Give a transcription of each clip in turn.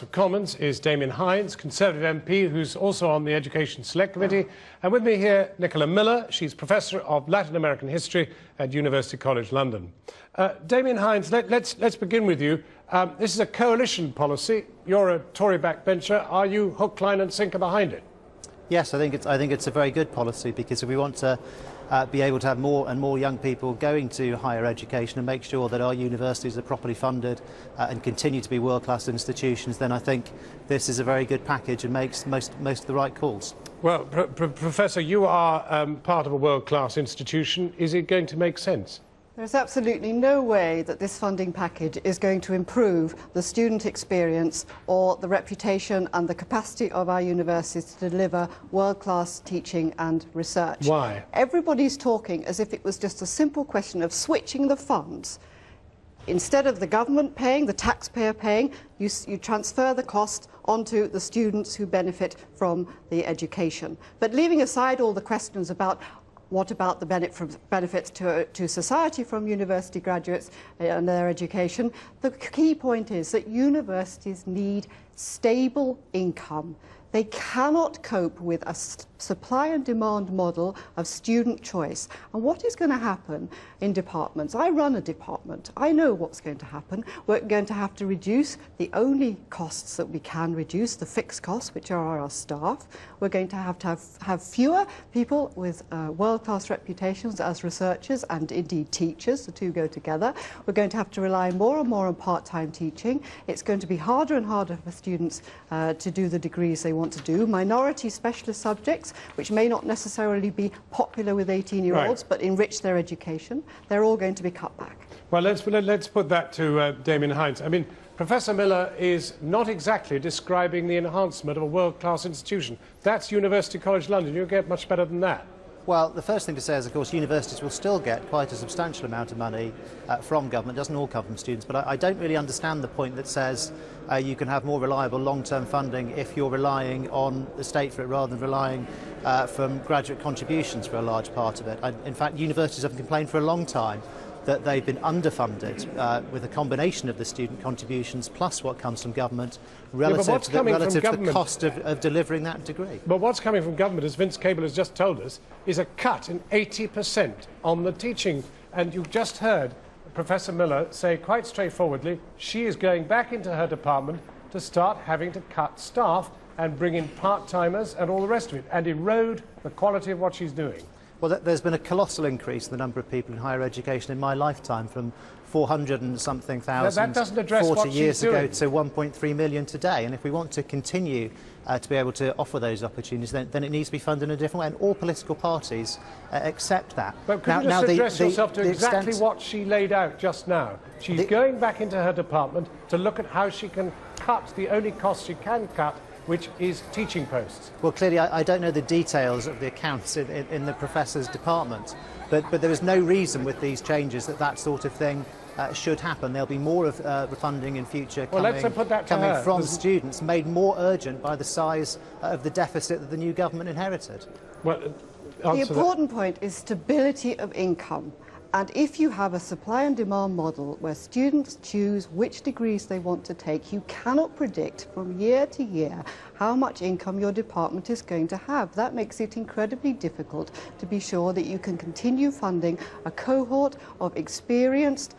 of Commons is Damien Hinds, Conservative MP, who's also on the Education Select Committee. And with me here, Nicola Miller. She's Professor of Latin American History at University College London. Damien Hinds, let's begin with you. This is a coalition policy. You're a Tory backbencher. Are you hook, line and sinker behind it? Yes, I think it's a very good policy, because if we want to be able to have more and more young people going to higher education and make sure that our universities are properly funded and continue to be world-class institutions, then I think this is a very good package and makes most of the right calls. Well, Professor, you are part of a world-class institution. Is it going to make sense? There's absolutely no way that this funding package is going to improve the student experience or the reputation and the capacity of our universities to deliver world-class teaching and research. Why? Everybody's talking as if it was just a simple question of switching the funds. Instead of the government paying, the taxpayer paying, you transfer the cost onto the students who benefit from the education. But leaving aside all the questions about what about the benefits to society from university graduates and their education, the key point is that universities need stable income. They cannot cope with a supply and demand model of student choice. And what is going to happen in departments? I run a department. I know what's going to happen. We're going to have to reduce the only costs that we can reduce, the fixed costs, which are our staff. We're going to have fewer people with world-class reputations as researchers and indeed teachers. The two go together. We're going to have to rely more and more on part-time teaching. It's going to be harder and harder for students to do the degrees they want to do. Minority specialist subjects, which may not necessarily be popular with 18-year-olds, but enrich their education, they're all going to be cut back. Well, let's put that to Damien Hinds. I mean, Professor Miller is not exactly describing the enhancement of a world-class institution. That's University College London. You'll get much better than that. Well, the first thing to say is, of course, universities will still get quite a substantial amount of money from government. It doesn't all come from students, but I don't really understand the point that says you can have more reliable long-term funding if you're relying on the state for it rather than relying from graduate contributions for a large part of it. In fact, universities have complained for a long time that they've been underfunded with a combination of the student contributions plus what comes from government relative to the cost of delivering that degree. But what's coming from government, as Vince Cable has just told us, is a cut in 80% on the teaching. And you've just heard Professor Miller say quite straightforwardly she is going back into her department to start having to cut staff and bring in part-timers and all the rest of it, and erode the quality of what she's doing. Well, there's been a colossal increase in the number of people in higher education in my lifetime, from 400 and something thousand 40 years ago to 1.3 million today. And if we want to continue to be able to offer those opportunities, then it needs to be funded in a different way, and all political parties accept that. But could you just address yourself to exactly what she laid out just now? She's going back into her department to look at how she can cut the only cost she can cut, which is teaching posts. Well, clearly, I don't know the details of the accounts in the professor's department, but there is no reason with these changes that sort of thing should happen. There'll be more of the funding in future coming from students, made more urgent by the size of the deficit that the new government inherited. Well, the important point is stability of income. And if you have a supply and demand model where students choose which degrees they want to take, you cannot predict from year to year how much income your department is going to have. That makes it incredibly difficult to be sure that you can continue funding a cohort of experienced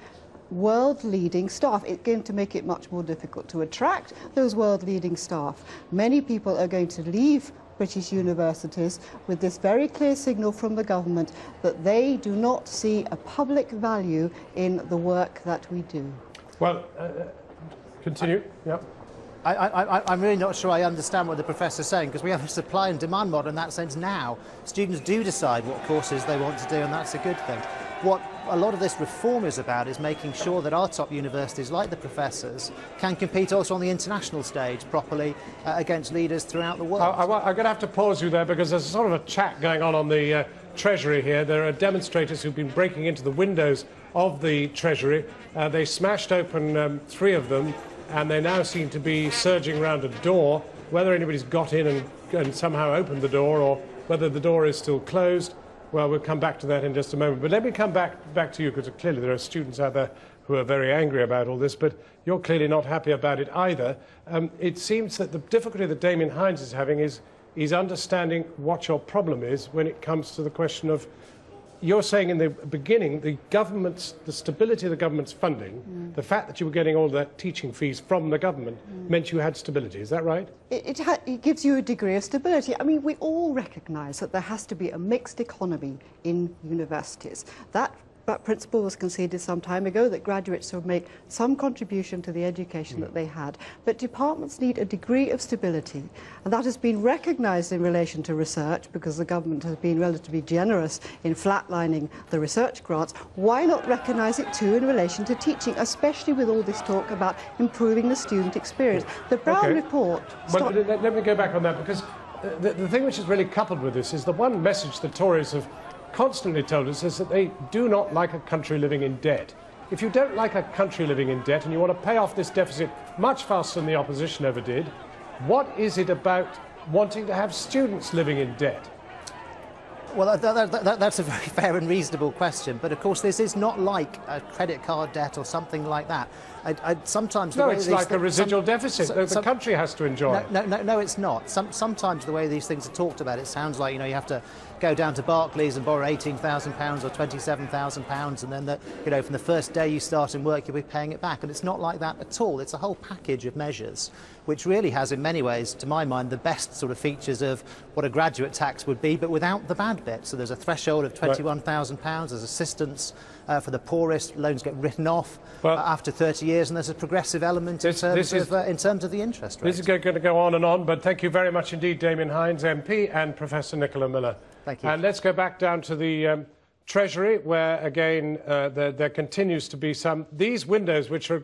world-leading staff. It's going to make it much more difficult to attract those world-leading staff. Many people are going to leave British universities with this very clear signal from the government that they do not see a public value in the work that we do. Well, continue. Yep. I'm really not sure I understand what the professor's saying, because we have a supply and demand model in that sense now. Students do decide what courses they want to do, and that's a good thing. What a lot of this reform is about is making sure that our top universities, like the professors, can compete also on the international stage properly against leaders throughout the world. I'm going to have to pause you there, because there's sort of a chat going on the Treasury here. There are demonstrators who've been breaking into the windows of the Treasury. They smashed open 3 of them, and they now seem to be surging around a door. Whether anybody's got in and somehow opened the door, or whether the door is still closed, well, we'll come back to that in just a moment. But let me come back to you, because clearly there are students out there who are very angry about all this, but you're clearly not happy about it either. It seems that the difficulty that Damien Hinds is having is understanding what your problem is when it comes to the question of, you're saying in the beginning, the stability of the government's funding, the fact that you were getting all the teaching fees from the government meant you had stability. Is that right? It gives you a degree of stability. I mean, we all recognise that there has to be a mixed economy in universities. That principle was conceded some time ago, that graduates will make some contribution to the education that they had. But departments need a degree of stability, and that has been recognised in relation to research, because the government has been relatively generous in flatlining the research grants. Why not recognise it too in relation to teaching, especially with all this talk about improving the student experience? The Brown report... Well, let me go back on that, because the thing which is really coupled with this is the one message the Tories have constantly told us is that they do not like a country living in debt. If you don't like a country living in debt and you want to pay off this deficit much faster than the opposition ever did, what is it about wanting to have students living in debt? Well, that's a very fair and reasonable question, but of course this is not like a credit card debt or something like that. Sometimes no, it's like a residual deficit that the country has to enjoy. No, it's not. Sometimes the way these things are talked about, it sounds like, you know, you have to go down to Barclays and borrow £18,000 or £27,000, and then, you know, from the first day you start in work, you'll be paying it back. And it's not like that at all. It's a whole package of measures, which really has, in many ways, to my mind, the best sort of features of what a graduate tax would be, but without the bad bit. So there's a threshold of £21,000, there's assistance for the poorest, loans get written off after 30 years, and there's a progressive element in terms of the interest rate. This is going to go on and on, but thank you very much indeed, Damien Hinds MP and Professor Nicola Miller. Thank you. And let's go back down to the Treasury, where again there continues to be these windows which are